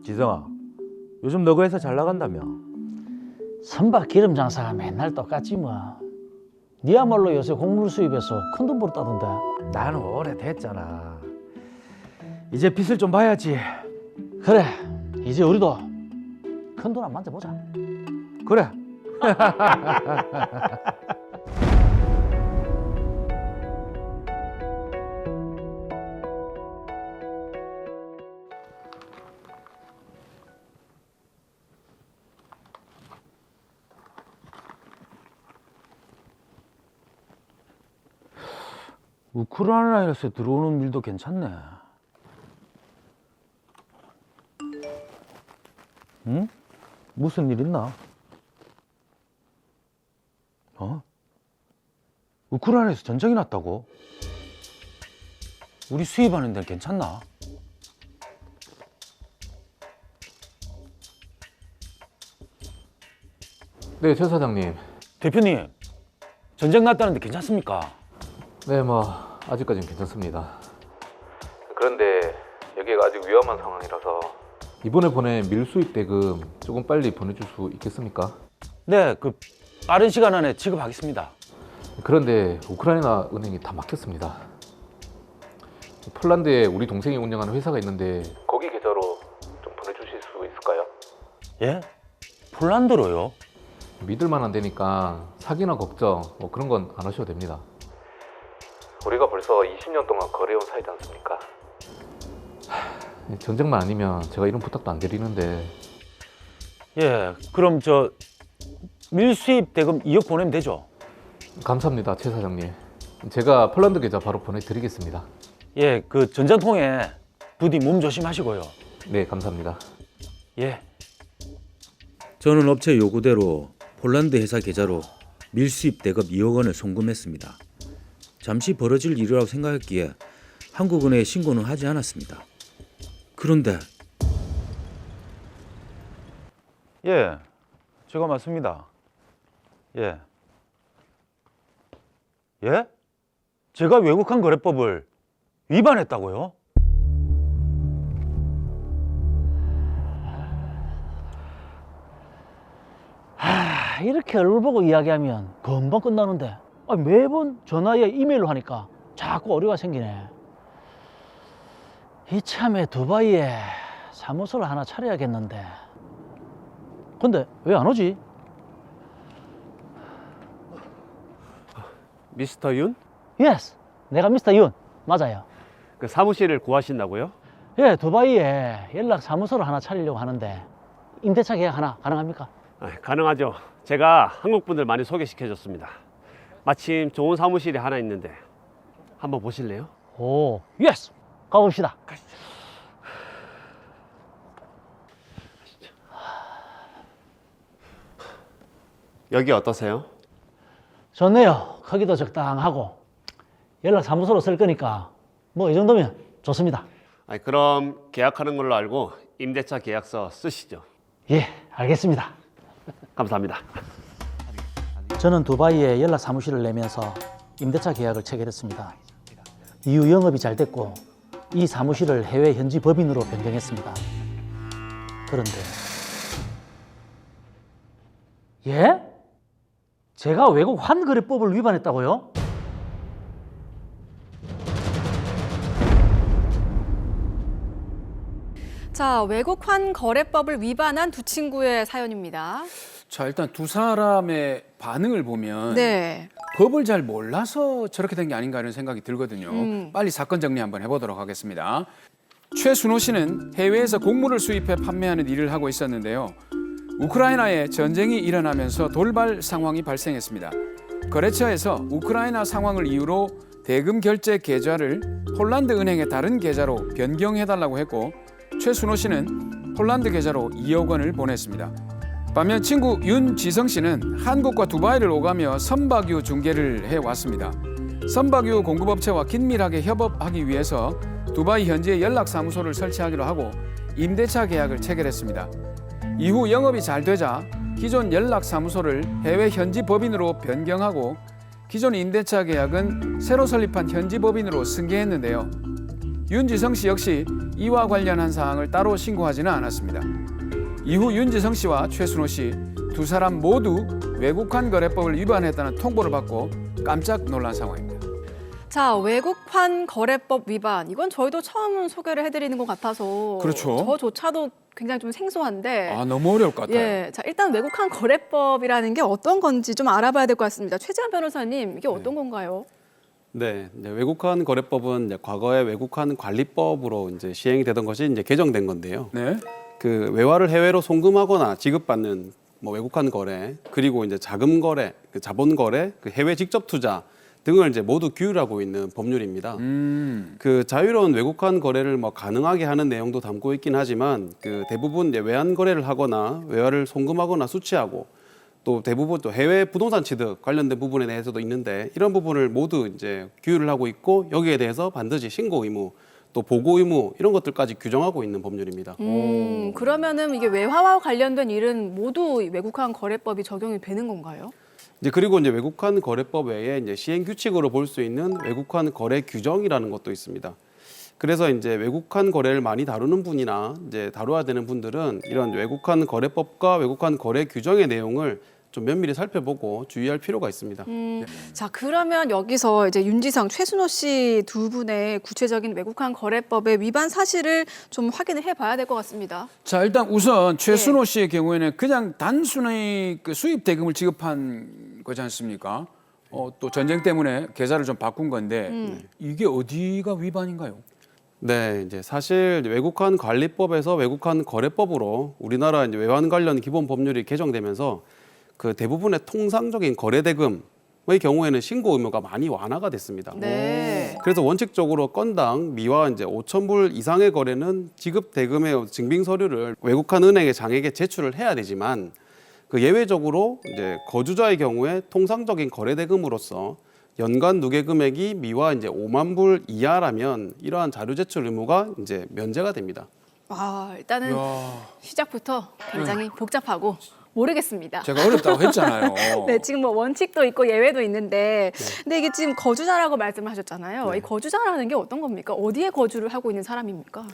지성아, 요즘 너 그 회사 잘 나간다며? 선박 기름 장사가 맨날 똑같지 뭐. 니야말로 요새 곡물 수입해서 큰돈 벌었다던데. 나는 오래됐잖아. 이제 빚을 좀 봐야지. 그래, 이제 우리도 큰돈 한 만져보자. 그래. 우크라이나에서 들어오는 밀도 괜찮네. 응? 무슨 일 있나? 우크라이나에서 전쟁이 났다고? 우리 수입하는 데는 괜찮나? 네, 최 사장님. 대표님, 전쟁 났다는데 괜찮습니까? 네, 아직까지는 괜찮습니다. 그런데 여기가 아직 위험한 상황이라서 이번에 보낸 밀수입 대금 조금 빨리 보내줄 수 있겠습니까? 네, 빠른 시간 안에 지급하겠습니다. 그런데 우크라이나 은행이 다 막혔습니다. 폴란드에 우리 동생이 운영하는 회사가 있는데 거기 계좌로 좀 보내주실 수 있을까요? 예? 폴란드로요? 믿을 만한 데니까 사기나 걱정 그런 건 안 하셔도 됩니다. 우리가 벌써 20년 동안 거래해온 사이지 않습니까? 전쟁만 아니면 제가 이런 부탁도 안 드리는데. 예, 그럼 밀수입 대금 2억 보내면 되죠? 감사합니다, 최 사장님. 제가 폴란드 계좌 바로 보내드리겠습니다. 예, 전쟁통에 부디 몸 조심하시고요. 네, 감사합니다. 예. 저는 업체 요구대로 폴란드 회사 계좌로 밀수입 대금 2억 원을 송금했습니다. 잠시 벌어질 일이라고 생각했기에 한국은행에 신고는 하지 않았습니다. 그런데 예, 제가 맞습니다. 예. 예? 제가 외국환 거래법을 위반했다고요? 이렇게 얼굴 보고 이야기하면 금방 끝나는데 매번 전화에 이메일로 하니까 자꾸 오류가 생기네. 이참에 두바이에 사무소를 하나 차려야겠는데. 근데 왜 안 오지? 미스터 윤? 예스, 내가 미스터 윤 맞아요. 그 사무실을 구하신다고요? 예, 두바이에 연락 사무소를 하나 차리려고 하는데 임대차 계약 하나 가능합니까? 가능하죠. 제가 한국 분들 많이 소개시켜줬습니다. 마침 좋은 사무실이 하나 있는데 한번 보실래요? 오, 예스, 가봅시다. 여기 어떠세요? 좋네요. 크기도 적당하고 연락 사무소로 쓸 거니까 뭐 이 정도면 좋습니다. 그럼 계약하는 걸로 알고 임대차 계약서 쓰시죠. 예, 알겠습니다. 감사합니다. 저는 두바이에 연락 사무실을 내면서 임대차 계약을 체결했습니다. 이후 영업이 잘 됐고 이 사무실을 해외 현지 법인으로 변경했습니다. 그런데 예? 제가 외국 환거래법을 위반했다고요? 자, 외국환 거래법을 위반한 두 친구의 사연입니다. 자, 일단 두 사람의 반응을 보면 네. 법을 잘 몰라서 저렇게 된 게 아닌가 하는 생각이 들거든요. 빨리 사건 정리 한번 해보도록 하겠습니다. 최순호 씨는 해외에서 곡물을 수입해 판매하는 일을 하고 있었는데요. 우크라이나에 전쟁이 일어나면서 돌발 상황이 발생했습니다. 거래처에서 우크라이나 상황을 이유로 대금 결제 계좌를 폴란드 은행의 다른 계좌로 변경해달라고 했고 최순호 씨는 폴란드 계좌로 2억 원을 보냈습니다. 반면 친구 윤지성 씨는 한국과 두바이를 오가며 선박유 중개를 해왔습니다. 선박유 공급업체와 긴밀하게 협업하기 위해서 두바이 현지에 연락사무소를 설치하기로 하고 임대차 계약을 체결했습니다. 이후 영업이 잘 되자 기존 연락사무소를 해외 현지 법인으로 변경하고 기존 임대차 계약은 새로 설립한 현지 법인으로 승계했는데요. 윤지성 씨 역시 이와 관련한 사항을 따로 신고하지는 않았습니다. 이후 윤지성 씨와 최순호 씨 두 사람 모두 외국환 거래법을 위반했다는 통보를 받고 깜짝 놀란 상황입니다. 자, 외국환 거래법 위반. 이건 저희도 처음 소개를 해드리는 것 같아서 그렇죠. 저조차도 굉장히 좀 생소한데. 아, 너무 어려울 것 같아요. 예, 자 일단 외국환 거래법이라는 게 어떤 건지 좀 알아봐야 될 것 같습니다. 최재한 변호사님, 이게 어떤 건가요? 네, 이제 외국환 거래법은 이제 과거에 외국환 관리법으로 이제 시행이 되던 것이 이제 개정된 건데요. 네. 그 외화를 해외로 송금하거나 지급받는 뭐 외국환 거래, 그리고 이제 자금 거래, 그 자본 거래, 그 해외 직접 투자 등을 이제 모두 규율하고 있는 법률입니다. 그 자유로운 외국환 거래를 뭐 가능하게 하는 내용도 담고 있긴 하지만 그 대부분 이제 외환 거래를 하거나 외화를 송금하거나 수취하고 또 대부분 또 해외 부동산 취득 관련된 부분에 대해서도 있는데 이런 부분을 모두 이제 규율을 하고 있고 여기에 대해서 반드시 신고 의무 또 보고 의무 이런 것들까지 규정하고 있는 법률입니다. 그러면은 이게 외화와 관련된 일은 모두 외국환 거래법이 적용이 되는 건가요? 이제 그리고 이제 외국환 거래법 외에 이제 시행 규칙으로 볼 수 있는 외국환 거래 규정이라는 것도 있습니다. 그래서 이제 외국환 거래를 많이 다루는 분이나 이제 다루어야 되는 분들은 이런 외국환 거래법과 외국환 거래 규정의 내용을 좀 면밀히 살펴보고 주의할 필요가 있습니다. 자, 그러면 여기서 이제 윤지성, 최순호 씨 두 분의 구체적인 외국환 거래법의 위반 사실을 좀 확인을 해봐야 될 것 같습니다. 자, 일단 우선 최순호 씨의 경우에는 그냥 단순히 그 수입 대금을 지급한 거지 않습니까? 또 전쟁 때문에 계좌를 좀 바꾼 건데 이게 어디가 위반인가요? 네, 이제 사실 외국환 관리법에서 외국환 거래법으로 우리나라 이제 외환 관련 기본 법률이 개정되면서 그 대부분의 통상적인 거래 대금의 경우에는 신고 의무가 많이 완화가 됐습니다. 네. 그래서 원칙적으로 건당 미화 이제 5,000불 이상의 거래는 지급 대금의 증빙 서류를 외국환 은행의 장에게 제출을 해야 되지만 그 예외적으로 이제 거주자의 경우에 통상적인 거래 대금으로서 연간 누계 금액이 미화 이제 5만 불 이하라면 이러한 자료 제출 의무가 이제 면제가 됩니다. 와, 일단은 시작부터 굉장히 복잡하고 모르겠습니다. 제가 어렵다고 했잖아요. 네, 지금 뭐 원칙도 있고 예외도 있는데, 근데 이게 지금 거주자라고 말씀을 하셨잖아요. 이 거주자라는 게 어떤 겁니까? 어디에 거주를 하고 있는 사람입니까?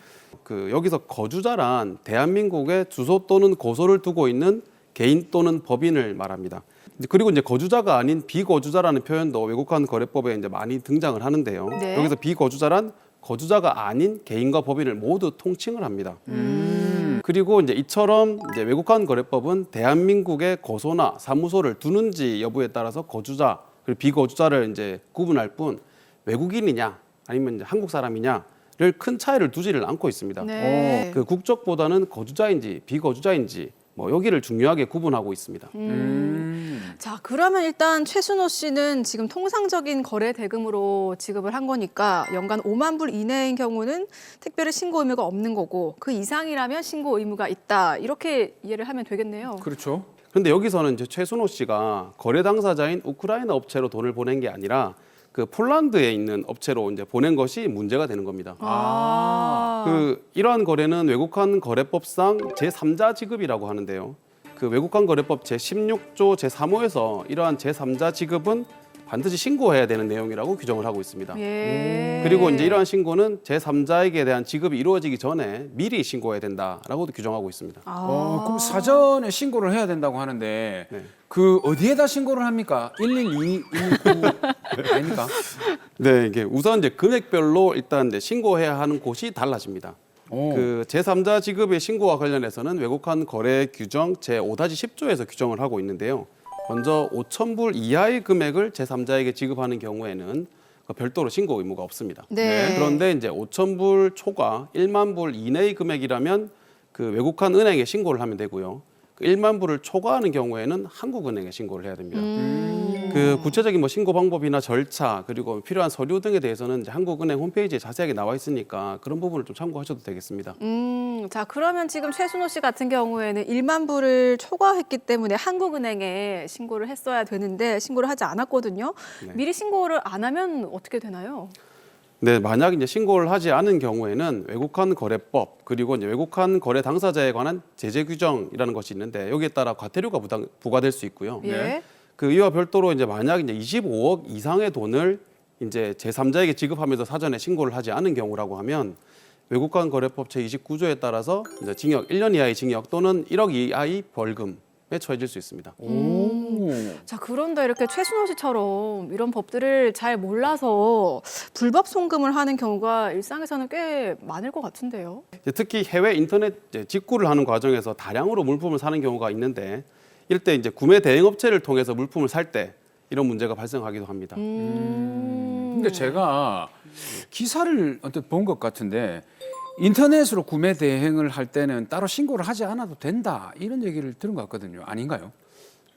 그 여기서 거주자란 대한민국에 주소 또는 고소를 두고 있는 개인 또는 법인을 말합니다. 그리고 이제 거주자가 아닌 비거주자라는 표현도 외국환 거래법에 이제 많이 등장을 하는데요. 네. 여기서 비거주자란 거주자가 아닌 개인과 법인을 모두 통칭을 합니다. 그리고 이제 이처럼 이제 외국환 거래법은 대한민국에 거소나 사무소를 두는지 여부에 따라서 거주자 그리고 비거주자를 이제 구분할 뿐 외국인이냐 아니면 이제 한국 사람이냐를 큰 차이를 두지를 않고 있습니다. 네. 그 국적보다는 거주자인지 비거주자인지 뭐 여기를 중요하게 구분하고 있습니다. 자, 그러면 일단 최순호 씨는 지금 통상적인 거래 대금으로 지급을 한 거니까 연간 5만 불 이내인 경우는 특별히 신고 의무가 없는 거고 그 이상이라면 신고 의무가 있다. 이렇게 이해를 하면 되겠네요. 그렇죠. 그런데 여기서는 이제 최순호 씨가 거래 당사자인 우크라이나 업체로 돈을 보낸 게 아니라 그 폴란드에 있는 업체로 이제 보낸 것이 문제가 되는 겁니다. 그 이러한 거래는 외국환 거래법상 제3자 지급이라고 하는데요. 그 외국환 거래법 제16조 제3호에서 이러한 제3자 지급은 반드시 신고해야 되는 내용이라고 규정을 하고 있습니다. 예. 그리고 이제 이러한 신고는 제3자에게 대한 지급이 이루어지기 전에 미리 신고해야 된다라고도 규정하고 있습니다. 그럼 사전에 신고를 해야 된다고 하는데 네. 그 어디에다 신고를 합니까? 112, 119 아닙니까? 네, 이게 우선 이제 금액별로 일단 이제 신고해야 하는 곳이 달라집니다. 그 제3자 지급의 신고와 관련해서는 외국환 거래 규정 제5-10조에서 규정을 하고 있는데요. 먼저 5,000불 이하의 금액을 제3자에게 지급하는 경우에는 별도로 신고 의무가 없습니다. 네. 그런데 이제 5,000불 초과 1만 불 이내의 금액이라면 그 외국환 은행에 신고를 하면 되고요. 그 1만 불을 초과하는 경우에는 한국은행에 신고를 해야 됩니다. 그 구체적인 뭐 신고 방법이나 절차 그리고 필요한 서류 등에 대해서는 이제 한국은행 홈페이지에 자세하게 나와 있으니까 그런 부분을 좀 참고하셔도 되겠습니다. 자, 그러면 지금 최순호 씨 같은 경우에는 1만 불을 초과했기 때문에 한국은행에 신고를 했어야 되는데 신고를 하지 않았거든요. 네. 미리 신고를 안 하면 어떻게 되나요? 네, 만약 이제 신고를 하지 않은 경우에는 외국환 거래법 그리고 이제 외국환 거래 당사자에 관한 제재 규정이라는 것이 있는데 여기에 따라 과태료가 부과될 수 있고요. 예. 그 이와 별도로 이제 만약 이제 25억 이상의 돈을 이제 제3자에게 지급하면서 사전에 신고를 하지 않은 경우라고 하면 외국간 거래법 제29조에 따라서 이제 징역 1년 이하의 징역 또는 1억 이하의 벌금에 처해질 수 있습니다. 자, 그런데 이렇게 최순호 씨처럼 이런 법들을 잘 몰라서 불법 송금을 하는 경우가 일상에서는 꽤 많을 것 같은데요. 이제 특히 해외 인터넷 이제 직구를 하는 과정에서 다량으로 물품을 사는 경우가 있는데 이럴 때 이제 구매 대행 업체를 통해서 물품을 살 때 이런 문제가 발생하기도 합니다. 근데 제가 기사를 언뜻 본 것 같은데 인터넷으로 구매 대행을 할 때는 따로 신고를 하지 않아도 된다 이런 얘기를 들은 것 같거든요. 아닌가요?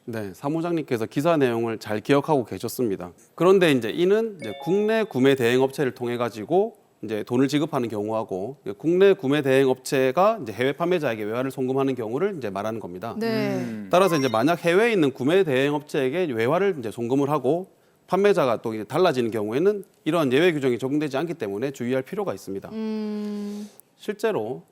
네, 사무장님께서 기사 내용을 잘 기억하고 계셨습니다. 그런데 이제 이는 이제 국내 구매 대행 업체를 통해 가지고 이제 돈을 지급하는 경우하고 국내 구매 대행 업체가 이제 해외 판매자에게 외화를 송금하는 경우를 이제 말하는 겁니다. 네. 따라서 이제 만약 해외에 있는 구매 대행 업체에게 외화를 이제 송금을 하고 판매자가 또 이제 달라지는 경우에는 이러한 예외 규정이 적용되지 않기 때문에 주의할 필요가 있습니다. 실제로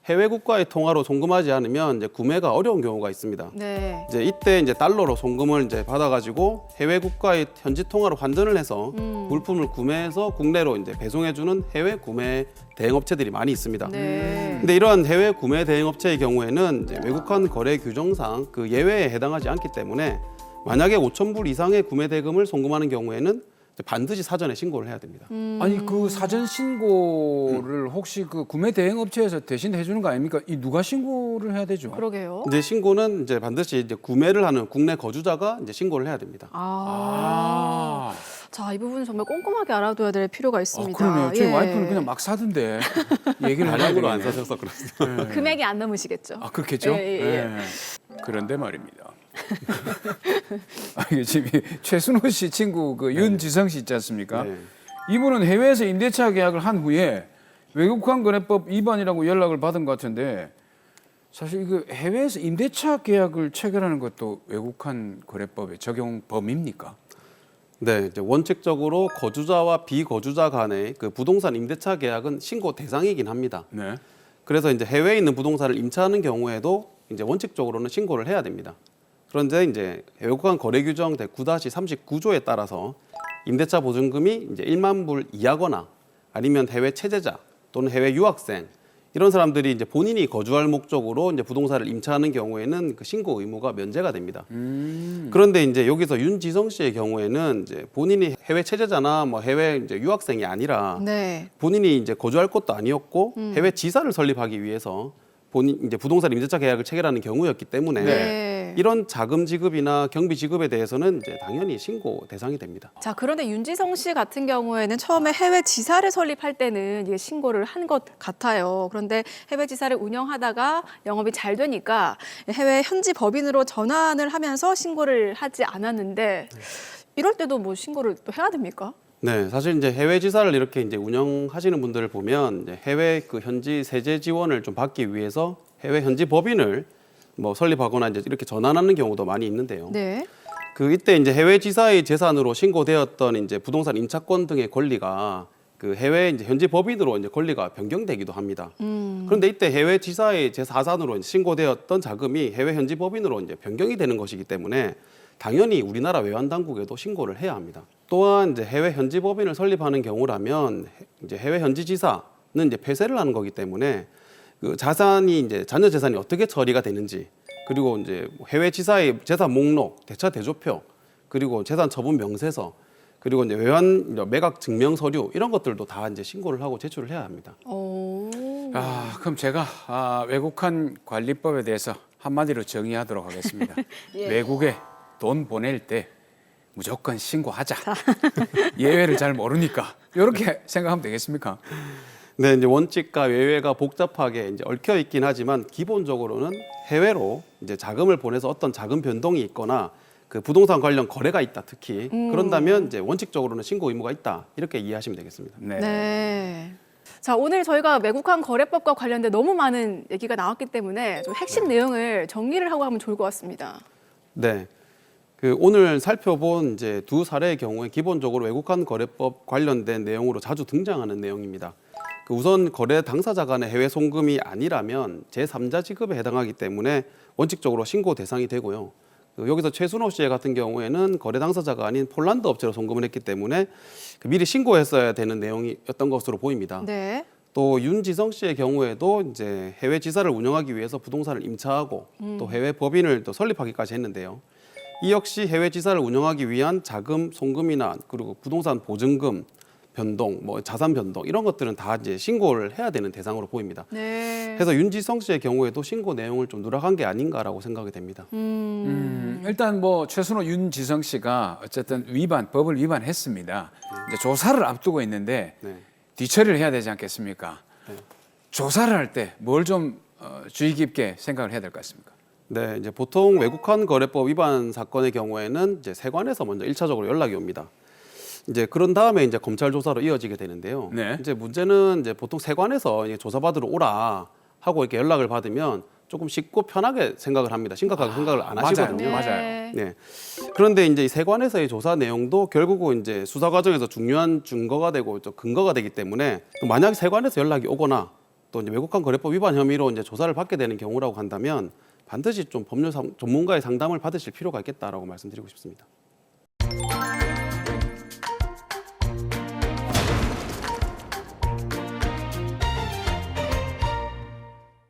해외 국가의 통화로 송금하지 않으면 이제 구매가 어려운 경우가 있습니다. 네. 이제 이때 이제 달러로 송금을 이제 받아가지고 해외 국가의 현지 통화로 환전을 해서 물품을 구매해서 국내로 이제 배송해주는 해외 구매 대행 업체들이 많이 있습니다. 네. 근데 이러한 해외 구매 대행 업체의 경우에는 이제 외국환 거래 규정상 그 예외에 해당하지 않기 때문에 만약에 5,000불 이상의 구매 대금을 송금하는 경우에는 이제 반드시 사전에 신고를 해야 됩니다. 아니 그 사전 신고를 혹시 그 구매 대행 업체에서 대신 해주는 거 아닙니까? 이 누가 신고를 해야 되죠? 그러게요. 이제 신고는 이제 반드시 이제 구매를 하는 국내 거주자가 이제 신고를 해야 됩니다. 아, 자, 이 부분은 정말 꼼꼼하게 알아둬야 될 필요가 있습니다. 그러네요. 저희 예. 와이프는 그냥 막 사던데 얘기를 다량으로 하려고 안 사셔서 그렇습니다. 금액이 안 넘으시겠죠? 아, 그렇겠죠? 예, 예. 그런데 말입니다. 아, 이게 지금 최순호 씨 친구 그 윤지성 씨 있지 않습니까? 네. 이분은 해외에서 임대차 계약을 한 후에 외국환 거래법 위반이라고 연락을 받은 것 같은데 사실 이거 해외에서 임대차 계약을 체결하는 것도 외국환 거래법의 적용 범위입니까? 네, 이제 원칙적으로 거주자와 비거주자 간의 그 부동산 임대차 계약은 신고 대상이긴 합니다. 네. 그래서 이제 해외에 있는 부동산을 임차하는 경우에도 이제 원칙적으로는 신고를 해야 됩니다. 그런데 이제 외국환 거래 규정 제9-39조에 따라서 임대차 보증금이 이제 1만 불 이하거나 아니면 해외 체제자 또는 해외 유학생 이런 사람들이 이제 본인이 거주할 목적으로 이제 부동산을 임차하는 경우에는 그 신고 의무가 면제가 됩니다. 그런데 이제 여기서 윤지성 씨의 경우에는 이제 본인이 해외 체제자나 뭐 해외 이제 유학생이 아니라 네. 본인이 이제 거주할 곳도 아니었고 해외 지사를 설립하기 위해서 본인 이제 부동산 임대차 계약을 체결하는 경우였기 때문에 네. 이런 자금 지급이나 경비 지급에 대해서는 이제 당연히 신고 대상이 됩니다. 자, 그런데 윤지성 씨 같은 경우에는 처음에 해외 지사를 설립할 때는 이게 신고를 한 것 같아요. 그런데 해외 지사를 운영하다가 영업이 잘 되니까 해외 현지 법인으로 전환을 하면서 신고를 하지 않았는데 이럴 때도 뭐 신고를 또 해야 됩니까? 네, 사실 이제 해외 지사를 이렇게 이제 운영하시는 분들을 보면 이제 해외 그 현지 세제 지원을 좀 받기 위해서 해외 현지 법인을 뭐 설립하거나 이제 이렇게 전환하는 경우도 많이 있는데요. 네. 그 이때 이제 해외 지사의 재산으로 신고되었던 이제 부동산 임차권 등의 권리가 그 해외 이제 현지 법인으로 이제 권리가 변경되기도 합니다. 그런데 이때 해외 지사의 재사산으로 이제 신고되었던 자금이 해외 현지 법인으로 이제 변경이 되는 것이기 때문에 당연히 우리나라 외환 당국에도 신고를 해야 합니다. 또한 이제 해외 현지 법인을 설립하는 경우라면 이제 해외 현지 지사는 이제 폐쇄를 하는 거기 때문에 그 자산이 이제 잔여 재산이 어떻게 처리가 되는지 그리고 이제 해외 지사의 재산 목록, 대차 대조표 그리고 재산 처분 명세서 그리고 이제 외환 매각 증명 서류 이런 것들도 다 이제 신고를 하고 제출을 해야 합니다. 오. 아, 그럼 제가 외국환 관리법에 대해서 한마디로 정의하도록 하겠습니다. 예. 외국에 돈 보낼 때 무조건 신고하자. 예외를 잘 모르니까 이렇게 생각하면 되겠습니까? 네, 이제 원칙과 예외가 복잡하게 이제 얽혀 있긴 하지만 기본적으로는 해외로 이제 자금을 보내서 어떤 자금 변동이 있거나 그 부동산 관련 거래가 있다 특히 그런다면 이제 원칙적으로는 신고 의무가 있다 이렇게 이해하시면 되겠습니다. 네. 네. 자, 오늘 저희가 외국환 거래법과 관련된 너무 많은 얘기가 나왔기 때문에 좀 핵심 내용을 정리를 하고 하면 좋을 것 같습니다. 네. 그 오늘 살펴본 이제 두 사례의 경우에 기본적으로 외국환 거래법 관련된 내용으로 자주 등장하는 내용입니다. 그 우선 거래 당사자 간의 해외 송금이 아니라면 제3자 지급에 해당하기 때문에 원칙적으로 신고 대상이 되고요. 여기서 최순호 씨 같은 경우에는 거래 당사자가 아닌 폴란드 업체로 송금을 했기 때문에 미리 신고했어야 되는 내용이었던 것으로 보입니다. 네. 또 윤지성 씨의 경우에도 이제 해외 지사를 운영하기 위해서 부동산을 임차하고 또 해외 법인을 또 설립하기까지 했는데요. 이 역시 해외 지사를 운영하기 위한 자금 송금이나 그리고 부동산 보증금 변동, 뭐 자산 변동 이런 것들은 다 이제 신고를 해야 되는 대상으로 보입니다. 네. 그래서 윤지성 씨의 경우에도 신고 내용을 좀 누락한 게 아닌가라고 생각이 됩니다. 일단 뭐 최순호 윤지성 씨가 어쨌든 법을 위반했습니다. 이제 조사를 앞두고 있는데 네. 뒤처리를 해야 되지 않겠습니까? 네. 조사를 할 때 뭘 좀 주의 깊게 생각을 해야 될 것 같습니까? 네, 이제 보통 외국환 거래법 위반 사건의 경우에는 이제 세관에서 먼저 1차적으로 연락이 옵니다. 이제 그런 다음에 이제 검찰 조사로 이어지게 되는데요. 네. 이제 문제는 이제 보통 세관에서 이제 조사받으러 오라 하고 이렇게 연락을 받으면 조금 쉽고 편하게 생각을 합니다. 심각하게 생각을 안 하시거든요. 맞아요. 네. 그런데 이제 이 세관에서의 조사 내용도 결국은 이제 수사 과정에서 중요한 증거가 되고 또 근거가 되기 때문에 또 만약 세관에서 연락이 오거나 또 이제 외국환 거래법 위반 혐의로 이제 조사를 받게 되는 경우라고 한다면 반드시 좀 법률 전문가의 상담을 받으실 필요가 있겠다라고 말씀드리고 싶습니다.